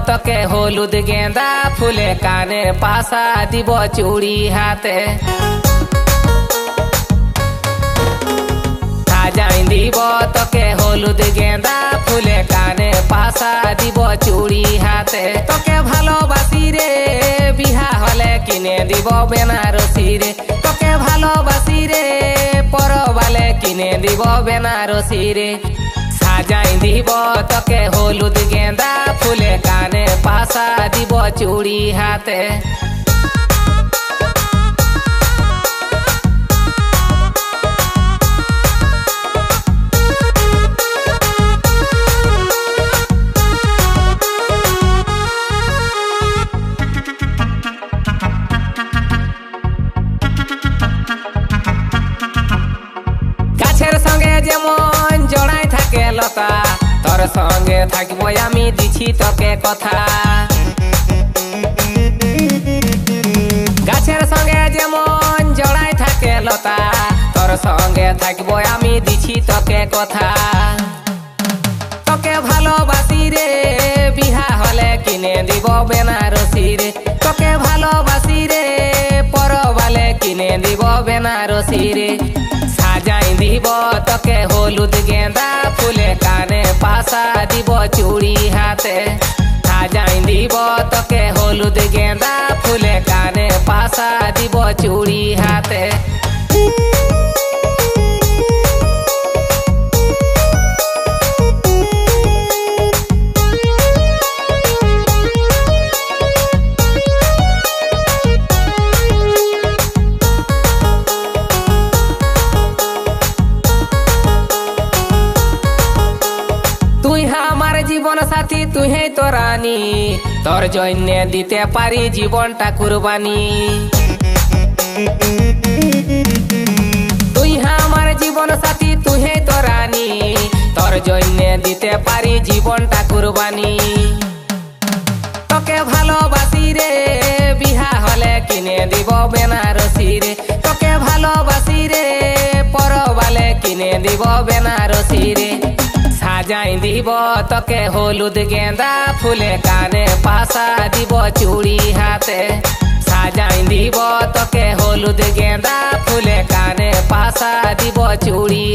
তোকে হলুদ গেঁদা ফুলে কানে পাশা দিব চুড়ি হাতে সাজাই দিব তোকে হলুদ গেঁদা ফুলে কানে পাশা দিব চুড়ি হাতে তোকে ভালোবাসি রে বিহা হলে কিনে দিব বেনারসি রে তোকে ভালোবাসি রে পরবালে কিনে দিব বেনারসি রে সাজাই দিব তোকে হলুদ গেঁদা ফুলে কানে পাশা দিব চুড়ি হাতে গাছের সঙ্গে যেমন জড়াই থাকে লতা তোর সঙ্গে থাকবো আমি দিছি তোকে কথা গাছের সঙ্গে যেমন জড়াই থাকে লতা তোর সঙ্গে থাকবো আমি দিছি তোকে কথা তোকে ভালোবাসি রে বিহা হলে কিনে দিব বেনারসি রে তোকে ভালোবাসি রে পরবালে কিনে দিব বেনারসি রে সাজাই দিব তোকে হলুদ গেঁদা ফুলে কানে পাশা দিব চুড়ি হাতে সাজাই দিব তোকে হলুদ গেঁদা ফুলে কানে পাশা দিব চুড়ি হাতে জীবন সাথী তুই হে তো রানী তোর জন্য দিতে পারি জীবনটা কুরবানি তুই আমার জীবন সাথী তুই হে তো রানী তোর জন্য দিতে পারি জীবনটা কুরবানি তোকে ভালোবাসি রে বিহা হলে কিনে দিব বেনারসি রে তোকে ভালোবাসি রে পরবালে কিনে দিব বেনারসি রে সাজাই দিব তোকে হলুদ গেঁদা ফুলে কানে পাশা দিব চুড়ি হাতে সাজাই দিব তোকে হলুদ গেঁদা ফুলে কানে পাশা দিব চুড়ি